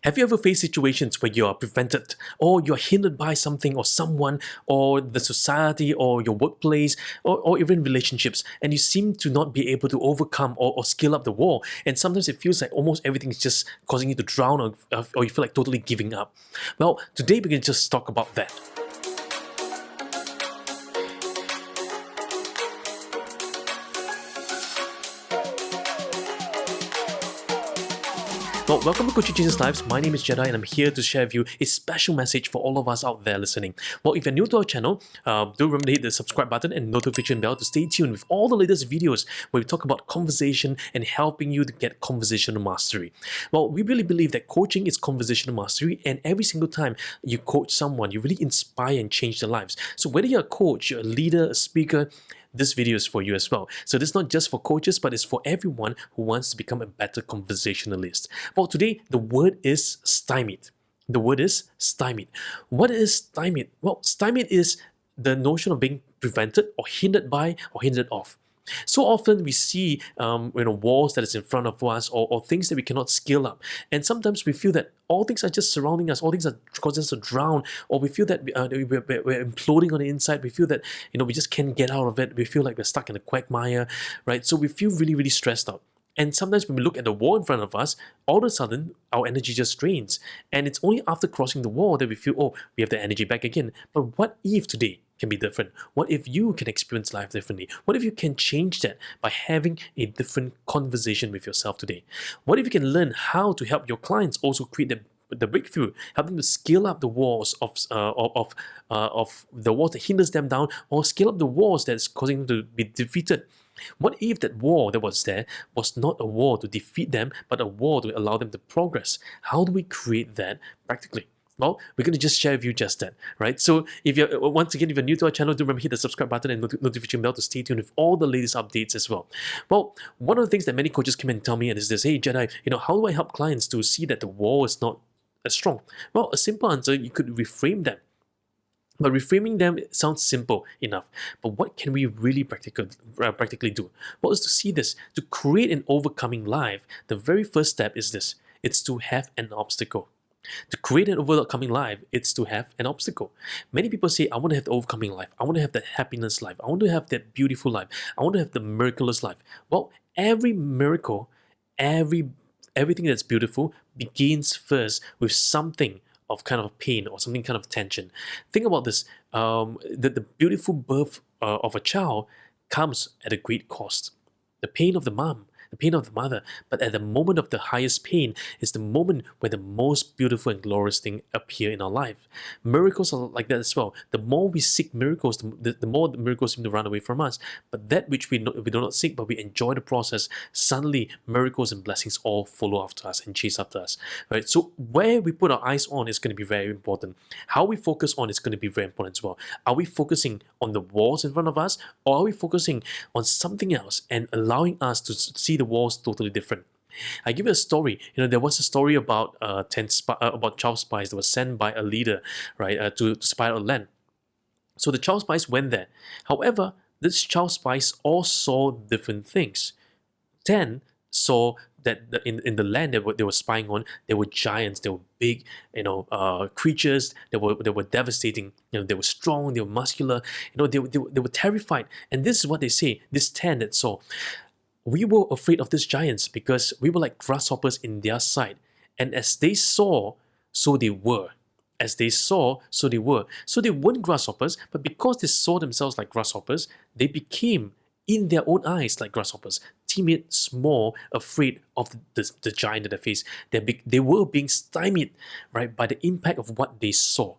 Have you ever faced situations where you are prevented or you're hindered by something or someone or the society or your workplace or even relationships, and you seem to not be able to overcome or scale up the wall, and sometimes it feels like almost everything is just causing you to drown or you feel like totally giving up? Well, today we can just talk about that. Well, welcome to Coaching Jesus Lives. My name is Jedi and I'm here to share with you a special message for all of us out there listening. Well, if you're new to our channel, do remember to hit the subscribe button and notification bell to stay tuned with all the latest videos where we talk about conversation and helping you to get conversational mastery. Well, we really believe that coaching is conversational mastery, and every single time you coach someone, you really inspire and change their lives. So whether you're a coach, you're a leader, a speaker, this video is for you as well. So this is not just for coaches, but it's for everyone who wants to become a better conversationalist. Well, today the word is stymied. The word is stymied. What is stymied? Well, stymied is the notion of being prevented or hindered by or hindered off. So often we see walls that is in front of us or things that we cannot scale up, and sometimes we feel that all things are just surrounding us, all things are causing us to drown, or we feel that we're imploding on the inside. We feel that we just can't get out of it. We feel like we're stuck in a quagmire, right? So we feel really, really stressed out. And sometimes when we look at the wall in front of us, all of a sudden our energy just drains, and it's only after crossing the wall that we feel, oh, we have the energy back again. But what if today can be different? What if you can experience life differently? What if you can change that by having a different conversation with yourself today? What if you can learn how to help your clients also create the breakthrough, help them to scale up the walls of the walls that hinders them down, or scale up the walls that's causing them to be defeated? What if that wall that was there was not a wall to defeat them, but a wall to allow them to progress? How do we create that practically? Well, we're going to just share with you just that, right? So if you're, once again, if you're new to our channel, do remember hit the subscribe button and notification bell to stay tuned with all the latest updates as well. Well, one of the things that many coaches come and tell me is this: hey Jedi, how do I help clients to see that the wall is not as strong? Well, a simple answer, you could reframe them. But reframing them sounds simple enough. But what can we really practically do? Well, is to see this. To create an overcoming life, the very first step is this. It's to have an obstacle. To create an overcoming life, it's to have an obstacle. Many people say, I want to have the overcoming life. I want to have that happiness life. I want to have that beautiful life. I want to have the miraculous life. Well, every miracle, everything that's beautiful begins first with something of kind of pain or something kind of tension. Think about this. The beautiful birth of a child comes at a great cost. The pain of the mom, the pain of the mother, but at the moment of the highest pain is the moment where the most beautiful and glorious thing appear in our life. Miracles are like that as well. The more we seek miracles, the more the miracles seem to run away from us. But that which we do not seek, but we enjoy the process, suddenly miracles and blessings all follow after us and chase after us. Right? So where we put our eyes on is going to be very important. How we focus on is going to be very important as well. Are we focusing on the walls in front of us, or are we focusing on something else and allowing us to see the walls totally different? I give you a story. There was a story about about child spies that was sent by a leader, right, to spy out land. So the child spies went there. However, these child spies all saw different things. 10 saw that in the land they were spying on, there were giants, there were big, creatures that were devastating. They were strong, they were muscular, they were terrified. And this is what they say. This 10 that saw, we were afraid of these giants because we were like grasshoppers in their sight. And as they saw, so they were. As they saw, so they were. So they weren't grasshoppers, but because they saw themselves like grasshoppers, they became, in their own eyes, like grasshoppers. Timid, small, afraid of the giant that they faced. They were being stymied, right, by the impact of what they saw.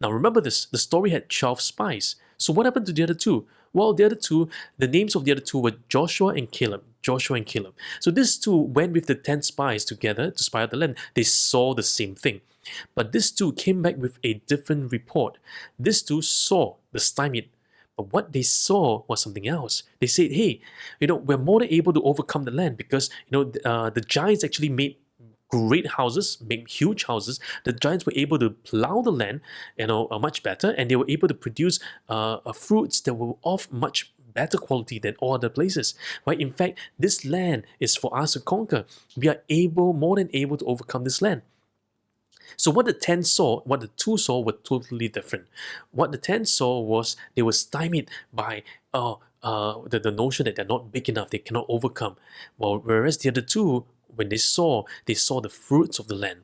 Now remember this, the story had 12 spies. So what happened to the other two? Well, the other two, the names of the other two were Joshua and Caleb. Joshua and Caleb. So these two went with the 10 spies together to spy out the land. They saw the same thing. But these two came back with a different report. These two saw the stymied, but what they saw was something else. They said, hey, we're more than able to overcome the land because, the giants actually made great houses, make huge houses. The giants were able to plow the land, much better, and they were able to produce fruits that were of much better quality than all other places. Right? In fact, this land is for us to conquer. We are more than able to overcome this land. So what the 10 saw, what the 2 saw were totally different. What the 10 saw was they were stymied by the notion that they're not big enough, they cannot overcome. Whereas the other 2, when they saw the fruits of the land.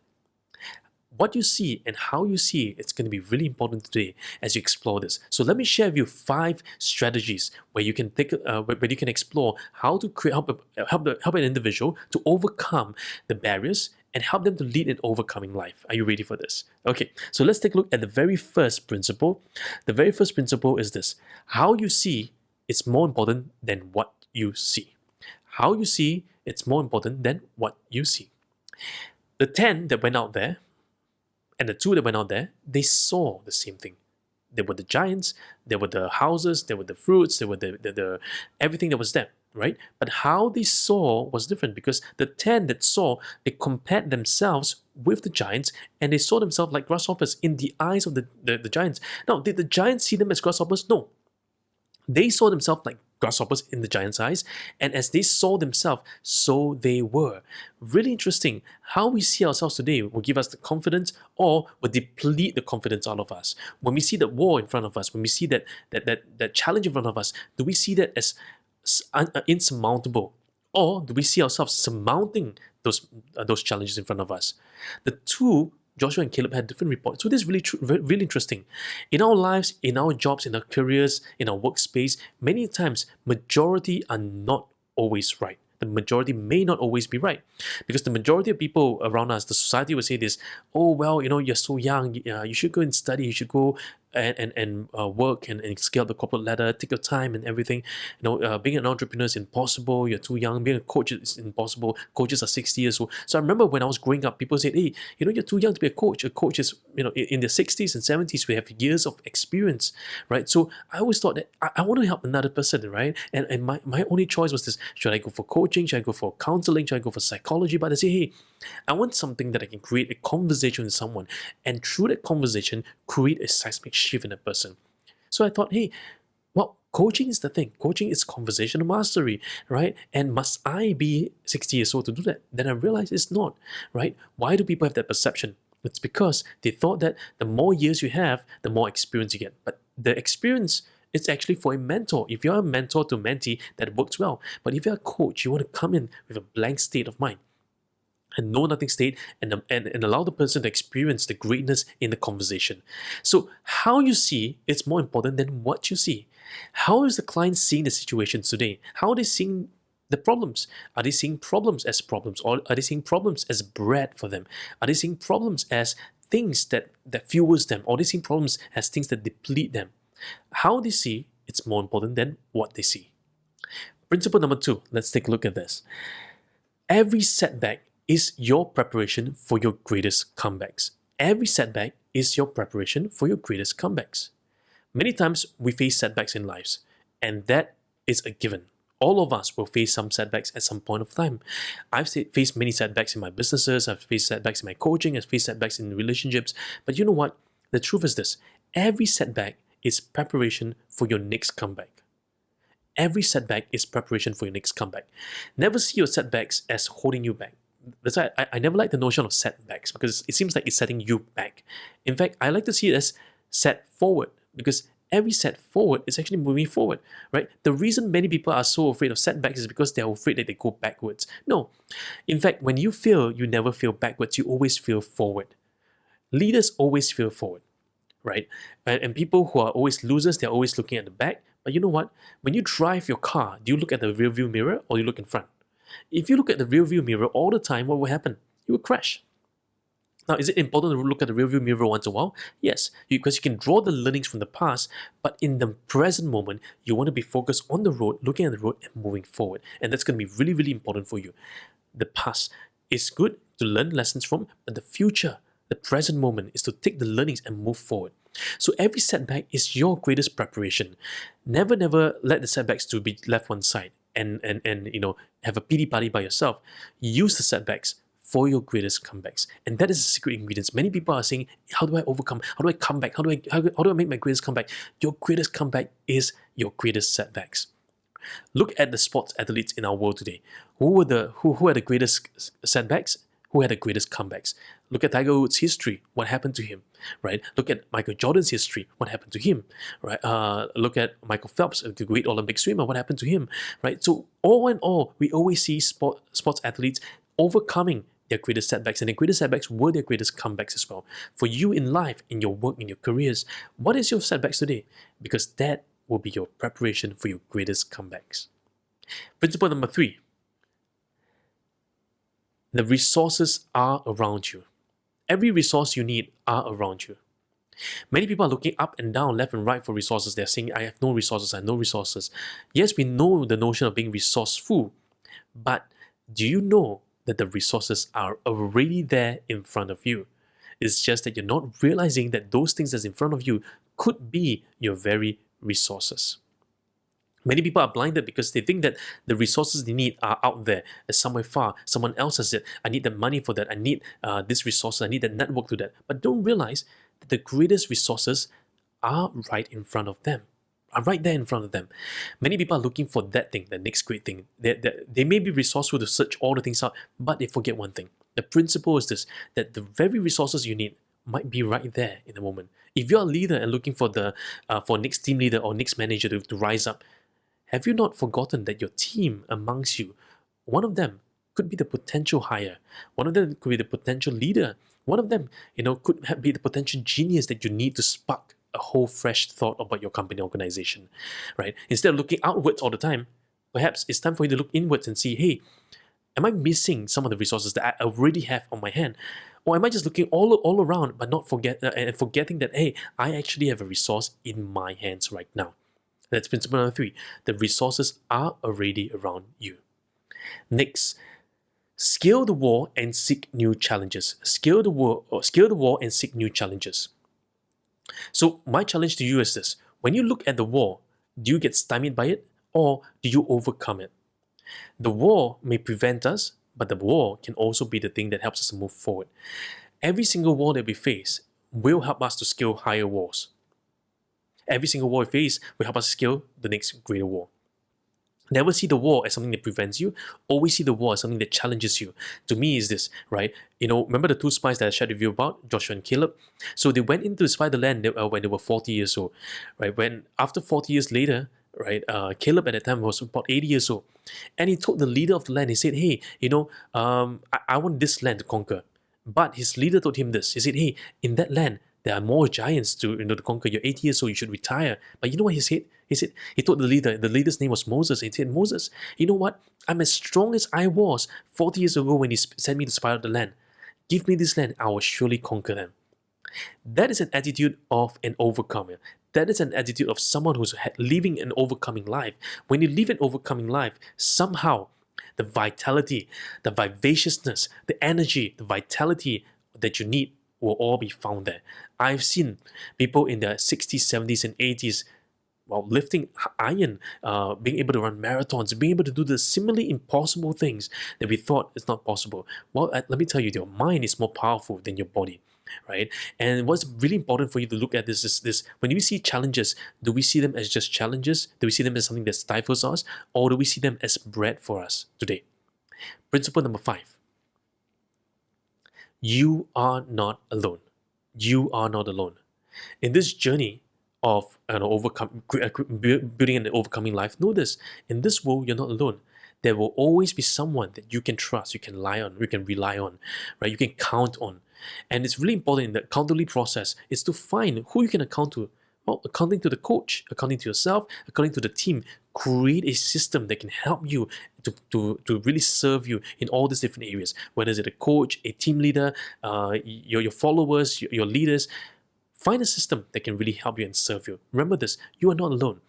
What you see and how you see it's going to be really important today as you explore this. So let me share with you 5 strategies where you can where you can explore how to help an individual to overcome the barriers and help them to lead an overcoming life. Are you ready for this? Okay, so let's take a look at the very first principle. The very first principle is this: how you see is more important than what you see. How you see it's more important than what you see. The 10 that went out there and the 2 that went out there, they saw the same thing. There were the giants, there were the houses, there were the fruits, there were the everything that was there, right? But how they saw was different, because the 10 that saw, they compared themselves with the giants and they saw themselves like grasshoppers in the eyes of the giants. Now, did the giants see them as grasshoppers? No. They saw themselves like grasshoppers in the giant's eyes, and as they saw themselves, so they were. Really interesting. How we see ourselves today will give us the confidence or will deplete the confidence out of us. When we see that war in front of us, when we see that challenge in front of us, do we see that as insurmountable? Or do we see ourselves surmounting those challenges in front of us? The 2, Joshua and Caleb, had different reports. So this is really interesting. In our lives, in our jobs, in our careers, in our workspace, many times majority are not always right. The majority may not always be right, because the majority of people around us, the society will say this: oh, well, you're so young, you should go and study, you should go and work and scale the corporate ladder, take your time and everything. Being an entrepreneur is impossible, you're too young. Being a coach is impossible, coaches are 60 years old. So I remember when I was growing up, people said, hey, you're too young to be a coach. A coach is, in their 60s and 70s, we have years of experience, right? So I always thought that I want to help another person, right? And my only choice was this: should I go for coaching, should I go for counseling, should I go for psychology? But I say, hey, I want something that I can create a conversation with someone, and through that conversation, create a seismic shift in a person. So I thought, hey, well, coaching is the thing. Coaching is conversational mastery, right? And must I be 60 years old to do that? Then I realized it's not, right? Why do people have that perception? It's because they thought that the more years you have, the more experience you get. But the experience, it's actually for a mentor. If you're a mentor to mentee, that works well. But if you're a coach, you want to come in with a blank state of mind, and know nothing state, and allow the person to experience the greatness in the conversation. So how you see is more important than what you see. How is the client seeing the situations today? How are they seeing the problems? Are they seeing problems as problems, or are they seeing problems as bread for them? Are they seeing problems as things that fuels them, or are they seeing problems as things that deplete them? How they see, it's more important than what they see. Principle number 2, let's take a look at this. Every setback is your preparation for your greatest comebacks. Every setback is your preparation for your greatest comebacks. Many times we face setbacks in lives, and that is a given. All of us will face some setbacks at some point of time. I've faced many setbacks in my businesses, I've faced setbacks in my coaching, I've faced setbacks in relationships. But you know what? The truth is this: every setback is preparation for your next comeback. Every setback is preparation for your next comeback. Never see your setbacks as holding you back. That's why I never like the notion of setbacks, because it seems like it's setting you back. In fact, I like to see it as set forward, because every set forward is actually moving forward, right? The reason many people are so afraid of setbacks is because they're afraid that they go backwards. No. In fact, when you fail, you never fail backwards, you always fail forward. Leaders always fail forward, right? And people who are always losers, they're always looking at the back. But you know what? When you drive your car, do you look at the rear view mirror or you look in front? If you look at the rear view mirror all the time, what will happen? You will crash. Now, is it important to look at the rear view mirror once in a while? Yes, because you can draw the learnings from the past, but in the present moment, you want to be focused on the road, looking at the road and moving forward. And that's going to be really, really important for you. The past is good to learn lessons from, but the future, the present moment, is to take the learnings and move forward. So every setback is your greatest preparation. Never let the setbacks to be left one side and have a pity party by yourself. Use the setbacks for your greatest comebacks. And that is the secret ingredients. Many people are saying, how do I overcome? How do I come back? How do I make my greatest comeback? Your greatest comeback is your greatest setbacks. Look at the sports athletes in our world today. Who had the greatest setbacks? Who had the greatest comebacks? Look at Tiger Woods' history. What happened to him, right? Look at Michael Jordan's history. What happened to him, right? Look at Michael Phelps, the great Olympic swimmer. What happened to him, right? So all in all, we always see sports athletes overcoming their greatest setbacks, and their greatest setbacks were their greatest comebacks as well. For you in life, in your work, in your careers, what is your setbacks today? Because that will be your preparation for your greatest comebacks. Principle number 3. The resources are around you. Every resource you need are around you. Many people are looking up and down, left and right for resources. They're saying, I have no resources, I have no resources. Yes, we know the notion of being resourceful, but do you know that the resources are already there in front of you? It's just that you're not realizing that those things that's in front of you could be your very resources. Many people are blinded because they think that the resources they need are out there, somewhere far. Someone else has it. I need the money for that. I need this resource. I need that network to that. But don't realize that the greatest resources are right in front of them. Are right there in front of them. Many people are looking for that thing, the next great thing. They may be resourceful to search all the things out, but they forget one thing. The principle is this, that the very resources you need might be right there in the moment. If you're a leader and looking for the for next team leader or next manager to rise up, have you not forgotten that your team amongst you, one of them could be the potential hire, one of them could be the potential leader, one of them, could be the potential genius that you need to spark a whole fresh thought about your company organization, right? Instead of looking outwards all the time, perhaps it's time for you to look inwards and see, hey, am I missing some of the resources that I already have on my hand? Or am I just looking all around but not forgetting that, hey, I actually have a resource in my hands right now? That's principle number 3. The resources are already around you. Next, scale the wall and seek new challenges. Scale the wall and seek new challenges. So my challenge to you is this. When you look at the wall, do you get stymied by it or do you overcome it? The wall may prevent us, but the wall can also be the thing that helps us to move forward. Every single wall that we face will help us to scale higher walls. Every single wall we face will help us scale the next greater wall. Never see the wall as something that prevents you. Always see the wall as something that challenges you. To me is this, right? Remember the 2 spies that I shared with you about, Joshua and Caleb? So they went into spy the land when they were 40 years old, right? When after 40 years later, right, Caleb at that time was about 80 years old. And he told the leader of the land, he said, hey, I want this land to conquer. But his leader told him this. He said, hey, in that land, there are more giants to conquer. You're 80 years old, you should retire. But you know what he said? He told the leader's name was Moses. He said, Moses, you know what? I'm as strong as I was 40 years ago when he sent me to spy out the land. Give me this land, I will surely conquer them. That is an attitude of an overcomer. That is an attitude of someone who's living an overcoming life. When you live an overcoming life, somehow the vitality, the vivaciousness, the energy, the vitality that you need will all be found there. I've seen people in their 60s, 70s, and 80s while lifting iron, being able to run marathons, being able to do the seemingly impossible things that we thought is not possible. Well, let me tell you, your mind is more powerful than your body, right? And what's really important for you to look at is this: when we see challenges, do we see them as just challenges? Do we see them as something that stifles us? Or do we see them as bread for us today? Principle number 5. You are not alone. You are not alone. In this journey of building an overcoming life, know this: in this world, you're not alone. There will always be someone that you can trust, you can rely on, right? You can count on. And it's really important in the accountability process is to find who you can account to. Well, accounting to the coach, accounting to yourself, accounting to the team. Create a system that can help you to really serve you in all these different areas. Whether it's a coach, a team leader, your followers, your leaders. Find a system that can really help you and serve you. Remember this, you are not alone.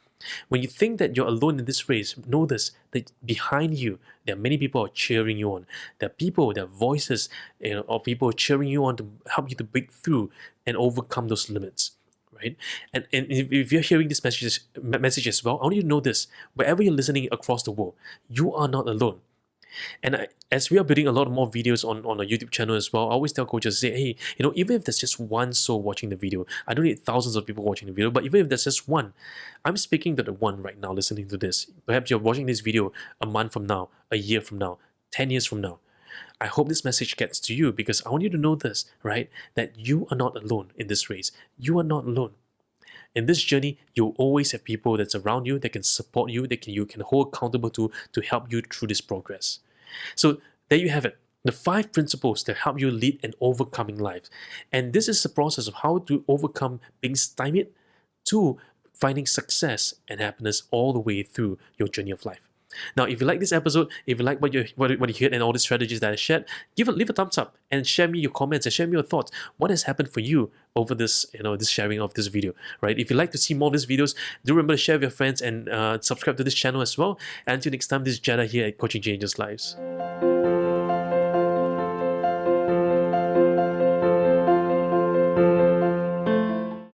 When you think that you're alone in this race, know this, that behind you, there are many people cheering you on. There are people, there are voices, of people cheering you on to help you to break through and overcome those limits. Right? And if you're hearing this message as well, I want you to know this: wherever you're listening across the world, you are not alone. And as we are building a lot more videos on a YouTube channel as well, I always tell coaches, say, hey, even if there's just one soul watching the video, I don't need thousands of people watching the video, but even if there's just one, I'm speaking to the one right now listening to this. Perhaps you're watching this video a month from now, a year from now, 10 years from now. I hope this message gets to you because I want you to know this, right? That you are not alone in this race. You are not alone. In this journey, you'll always have people that's around you that can support you, that you can hold accountable to help you through this progress. So there you have it. The 5 principles that help you lead an overcoming life. And this is the process of how to overcome being stymied to finding success and happiness all the way through your journey of life. Now, if you like this episode, if you like what you heard and all the strategies that I shared, leave a thumbs up and share me your comments and share me your thoughts. What has happened for you over this, this sharing of this video, right? If you'd like to see more of these videos, do remember to share with your friends and subscribe to this channel as well. And until next time, this is Jedi here at Coaching Changes Lives.